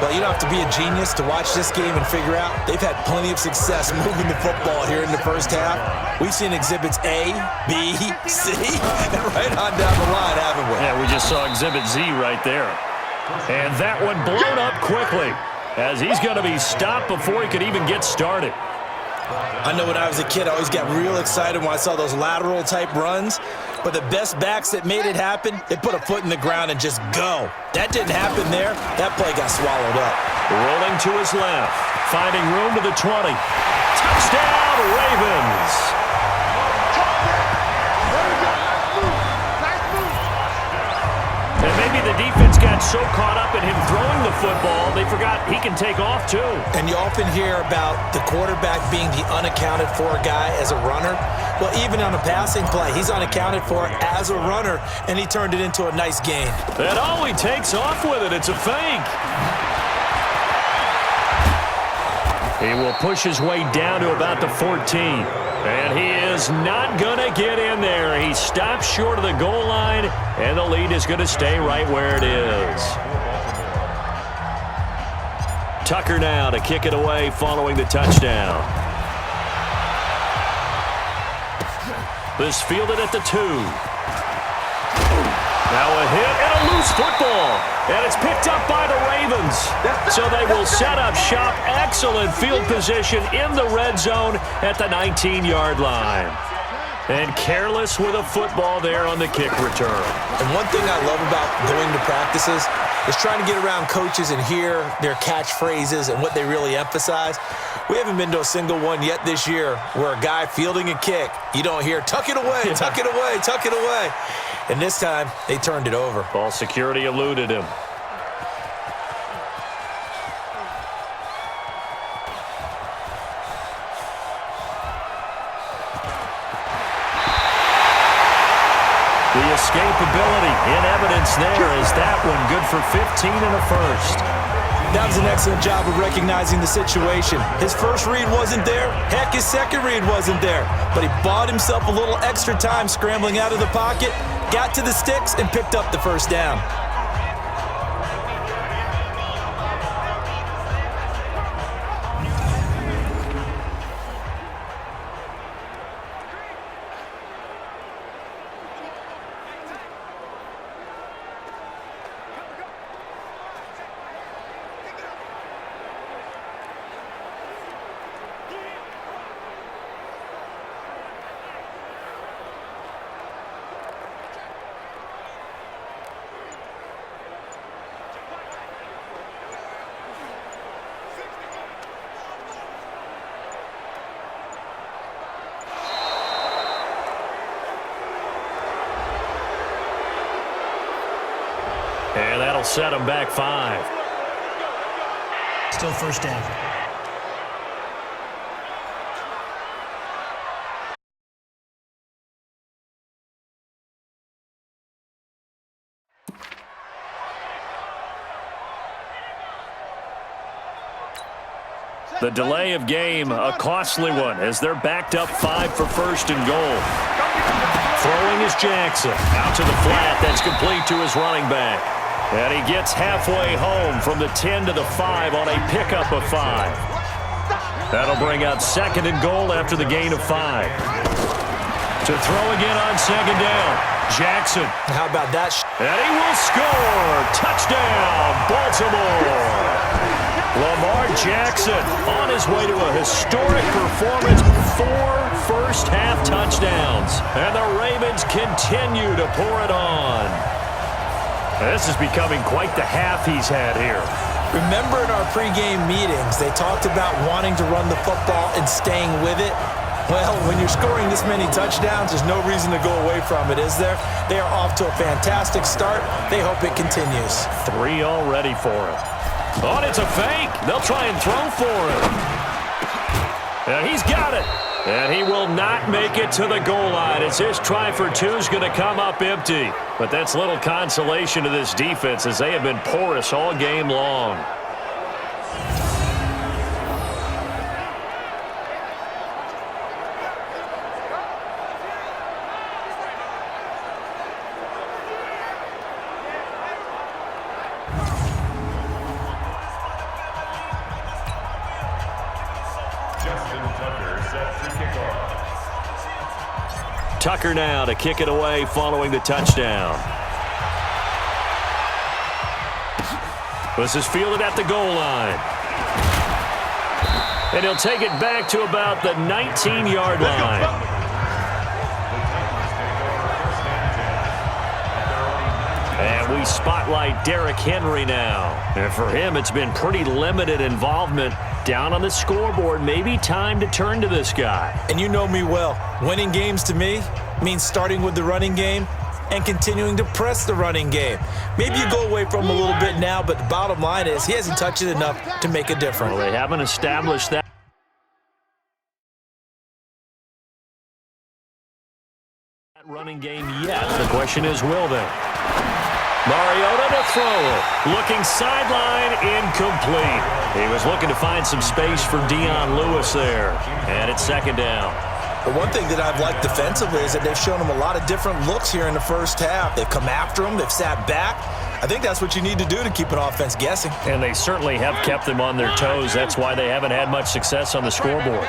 Well, you don't have to be a genius to watch this game and figure out they've had plenty of success moving the football here in the first half. We've seen exhibits A, B, C, and right on down the line, haven't we? Yeah, we just saw exhibit Z right there. And that one blown up quickly as he's going to be stopped before he could even get started. I know when I was a kid, I always got real excited when I saw those lateral-type runs. But the best backs that made it happen, they put a foot in the ground and just go. That didn't happen there. That play got swallowed up. Rolling to his left, finding room to the 20. Touchdown, Ravens! And maybe the defense got so caught up in him throwing the football, they forgot he can take off too. And you often hear about the quarterback being the unaccounted-for guy as a runner. Well, even on a passing play, he's unaccounted for as a runner, and he turned it into a nice gain. And he takes off with it. It's a fake. He will push his way down to about the 14. And he is not going to get in there. He stops short of the goal line, and the lead is going to stay right where it is. Tucker now to kick it away following the touchdown. This fielded at the 2. Now a hit and a loose football. And it's picked up by the Ravens. So they will set up shop. Excellent field position in the red zone at the 19-yard line. And careless with a football there on the kick return. And one thing I love about going to practices is trying to get around coaches and hear their catchphrases and what they really emphasize. We haven't been to a single one yet this year where a guy fielding a kick, you don't hear, tuck it away, tuck it away, tuck it away. And this time, they turned it over. Ball security eluded him. The escapability in evidence there is that one good for 15 and a first. That was an excellent job of recognizing the situation. His first read wasn't there. Heck, his second read wasn't there. But he bought himself a little extra time scrambling out of the pocket, got to the sticks, and picked up the first down. And that'll set him back 5. Still first down. The delay of game, a costly one, as they're backed up 5 for first and goal. Throwing is Jackson. Out to the flat. That's complete to his running back. And he gets halfway home from the 10 to the 5 on a pickup of 5. That'll bring up second and goal after the gain of 5. To throw again on second down. Jackson. How about that? And he will score. Touchdown, Baltimore. Lamar Jackson on his way to a historic performance. 4 first-half touchdowns. And the Ravens continue to pour it on. This is becoming quite the half he's had here. Remember in our pregame meetings, they talked about wanting to run the football and staying with it. Well, when you're scoring this many touchdowns, there's no reason to go away from it, is there? They are off to a fantastic start. They hope it continues. 3 already for him. Oh, and it's a fake. They'll try and throw for him. And he's got it. And he will not make it to the goal line as his try for 2 is going to come up empty. But that's little consolation to this defense as they have been porous all game long. Tucker now to kick it away following the touchdown. This is fielded at the goal line. And he'll take it back to about the 19-yard line. And we spotlight Derrick Henry now. And for him, it's been pretty limited involvement down on the scoreboard. Maybe time to turn to this guy. And you know me well. Winning games to me means starting with the running game and continuing to press the running game. Maybe you go away from him a little bit now, but the bottom line is he hasn't touched it enough to make a difference. Well, they haven't established that running game yet. The question is, will they? Mariota to throw. Looking sideline, incomplete. He was looking to find some space for Dion Lewis there. And it's second down. But one thing that I've liked defensively is that they've shown him a lot of different looks here in the first half. They've come after him. They've sat back. I think that's what you need to do to keep an offense guessing. And they certainly have kept them on their toes. That's why they haven't had much success on the scoreboard.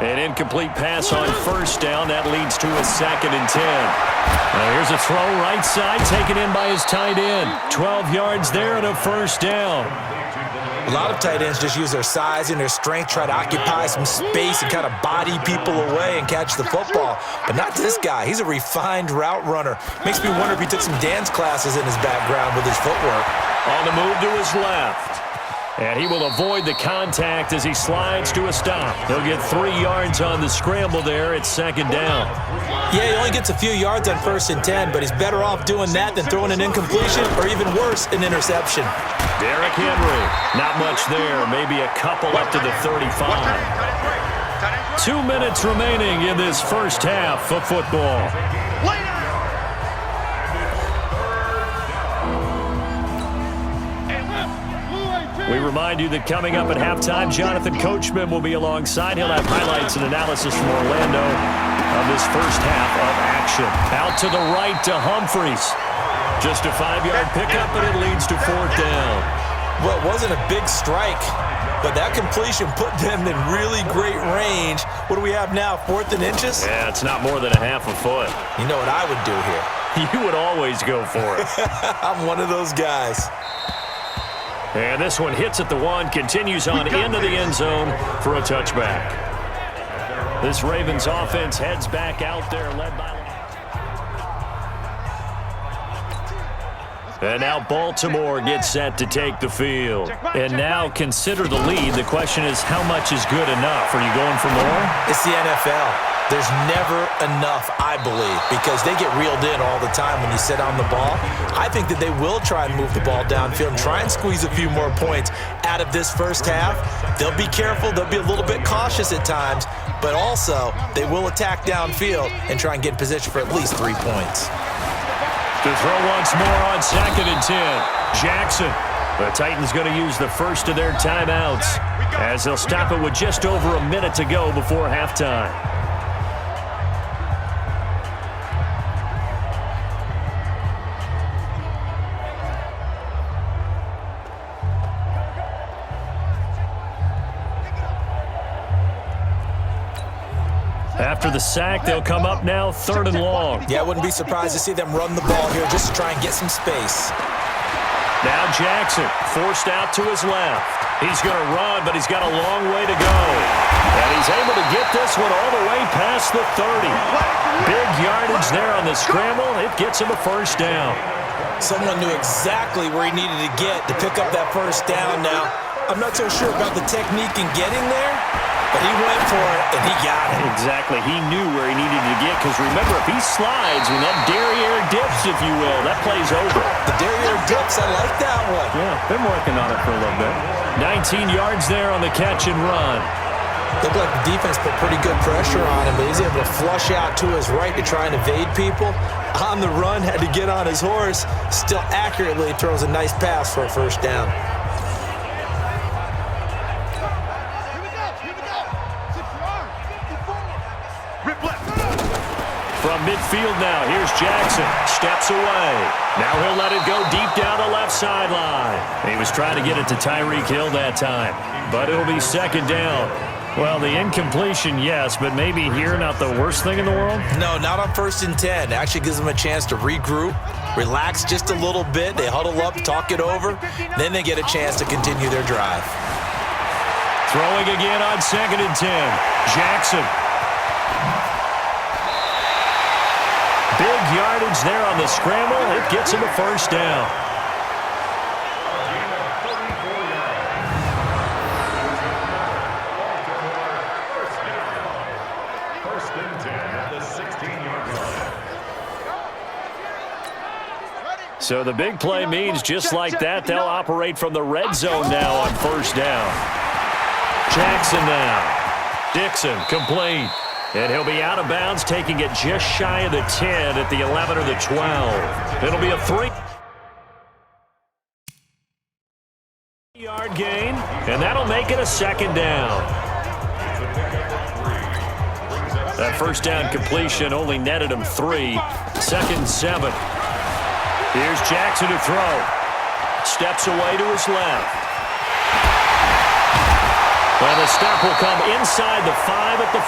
An incomplete pass on first down. That leads to a 2nd and 10. Now here's a throw right side taken in by his tight end. 12 yards there and a first down. A lot of tight ends just use their size and their strength, try to occupy some space and kind of body people away and catch the football. But not this guy. He's a refined route runner. Makes me wonder if he took some dance classes in his background with his footwork. On the move to his left. And he will avoid the contact as he slides to a stop. He'll get 3 yards on the scramble there. It's second down. Yeah, he only gets a few yards on 1st and 10, but he's better off doing that than throwing an incompletion or even worse, an interception. Derrick Henry, not much there. Maybe a couple up to the 35. 2 minutes remaining in this first half of football. We remind you that coming up at halftime, Jonathan Coachman will be alongside. He'll have highlights and analysis from Orlando of this first half of action. Out to the right to Humphries. Just a 5-yard pickup, and it leads to 4th down. Well, it wasn't a big strike, but that completion put them in really great range. What do we have now, 4th and inches? Yeah, it's not more than a half a foot. You know what I would do here? You would always go for it. I'm one of those guys. And this one hits at the 1, continues on into the end zone for a touchback. This Ravens offense heads back out there, led by... And now Baltimore gets set to take the field. And now consider the lead. The question is, how much is good enough? Are you going for more? It's the NFL. There's never enough, I believe, because they get reeled in all the time when you sit on the ball. I think that they will try and move the ball downfield and try and squeeze a few more points out of this first half. They'll be careful. They'll be a little bit cautious at times, but also they will attack downfield and try and get in position for at least 3 points. To throw once more on 2nd and 10. Jackson. The Titans going to use the first of their timeouts as they'll stop it with just over a minute to go before halftime. After the sack, they'll come up now 3rd and long. Yeah, I wouldn't be surprised to see them run the ball here just to try and get some space. Now Jackson forced out to his left. He's going to run, but he's got a long way to go. And he's able to get this one all the way past the 30. Big yardage there on the scramble. It gets him a first down. Someone knew exactly where he needed to get to pick up that first down now. I'm not so sure about the technique in getting there, but he went for it, and he got it. Exactly. He knew where he needed to get, because remember, if he slides, when that derriere dips, if you will, that play's over. The derriere dips, I like that one. Yeah, been working on it for a little bit. 19 yards there on the catch and run. Looked like the defense put pretty good pressure on him, but he's able to flush out to his right to try and evade people. On the run, had to get on his horse. Still accurately throws a nice pass for a first down. From midfield now, here's Jackson. Steps away. Now he'll let it go deep down the left sideline. He was trying to get it to Tyreek Hill that time, but it'll be second down. Well, the incompletion, yes, but maybe here not the worst thing in the world? No, not on 1st and 10. It actually gives them a chance to regroup, relax just a little bit. They huddle up, talk it over. Then they get a chance to continue their drive. Throwing again on 2nd and 10. Jackson. Big yardage there on the scramble. It gets him a first down. So the big play means just like that, they'll operate from the red zone now on 1st down. Jackson now. Dixon complete. And he'll be out of bounds, taking it just shy of the 10 at the 11 or the 12. It'll be a 3-yard gain, and that'll make it a 2nd down. That 1st down completion only netted him 3. 2nd and 7. Here's Jackson to throw. Steps away to his left. And the step will come inside the 5 at the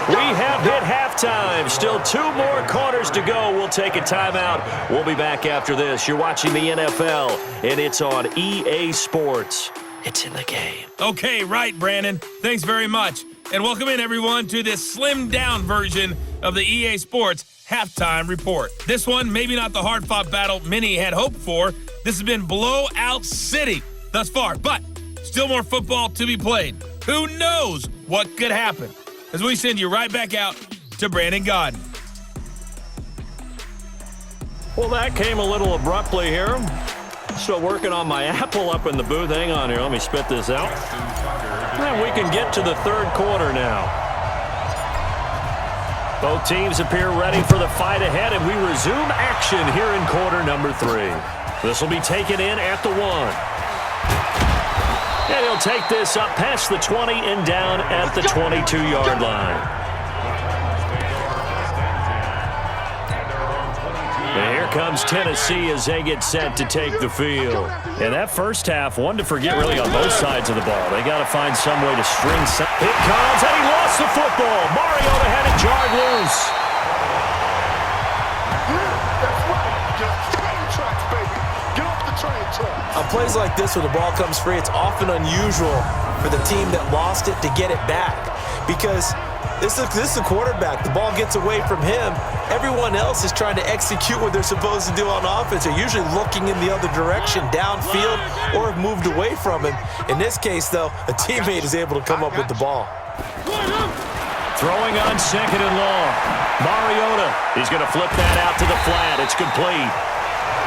4. We have hit halftime. Still 2 more quarters to go. We'll take a timeout. We'll be back after this. You're watching the NFL, and it's on EA Sports. It's in the game. Okay, right, Brandon. Thanks very much. And welcome in, everyone, to this slimmed-down version of the EA Sports Halftime Report. This one, maybe not the hard-fought battle many had hoped for. This has been blowout city thus far, but still more football to be played. Who knows what could happen? As we send you right back out to Brandon Godden. Well, that came a little abruptly here. Still working on my apple up in the booth. Hang on here. Let me spit this out. And we can get to the 3rd quarter now. Both teams appear ready for the fight ahead, and we resume action here in quarter number 3. This will be taken in at the 1. And he'll take this up past the 20 and down at the 22-yard line. And here comes Tennessee as they get set to take the field. And that first half, one to forget really on both sides of the ball. They got to find some way to string some. It comes, and he lost the football. Mariota had it jarred loose. On plays like this where the ball comes free, it's often unusual for the team that lost it to get it back because this is a quarterback. The ball gets away from him. Everyone else is trying to execute what they're supposed to do on offense. They're usually looking in the other direction, downfield, or have moved away from him. In this case, though, a teammate is able to come up with the ball. Throwing on 2nd and long. Mariota, he's going to flip that out to the flat. It's complete.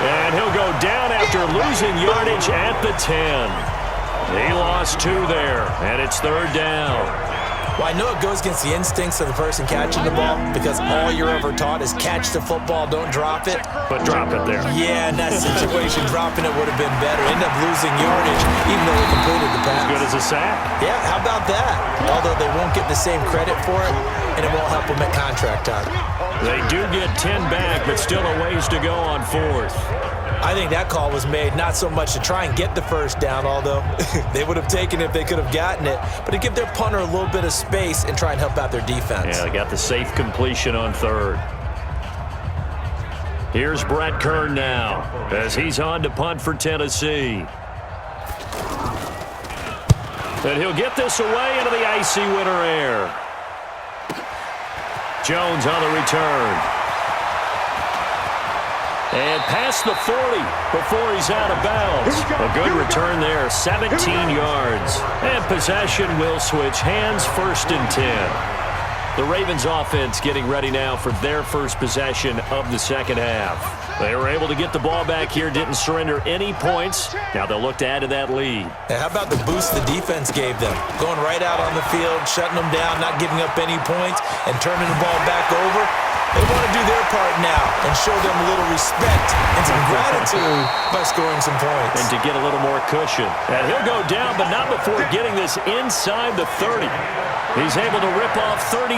And he'll go down after losing yardage at the 10. He lost 2 there, and it's 3rd down. Well, I know it goes against the instincts of the person catching the ball because all you're ever taught is catch the football, don't drop it. But drop it there. Yeah, in that situation, dropping it would have been better. End up losing yardage, even though they completed the pass. As good as a sack. Yeah, how about that? Although they won't get the same credit for it, and it won't help them at contract time. They do get 10 back, but still a ways to go on 4th. I think that call was made not so much to try and get the first down, although they would have taken it if they could have gotten it, but to give their punter a little bit of space and try and help out their defense. Yeah, they got the safe completion on 3rd. Here's Brett Kern now as he's on to punt for Tennessee. And he'll get this away into the icy winter air. Jones on the return. And past the 40 before he's out of bounds. A good return there, 17 yards. And possession will switch hands, 1st and 10. The Ravens offense getting ready now for their first possession of the 2nd half. They were able to get the ball back here, didn't surrender any points. Now they'll look to add to that lead. And how about the boost the defense gave them? Going right out on the field, shutting them down, not giving up any points, and turning the ball back over. They want to do their part now and show them a little respect and some gratitude by scoring some points. And to get a little more cushion. And he'll go down, but not before getting this inside the 30. He's able to rip off 30.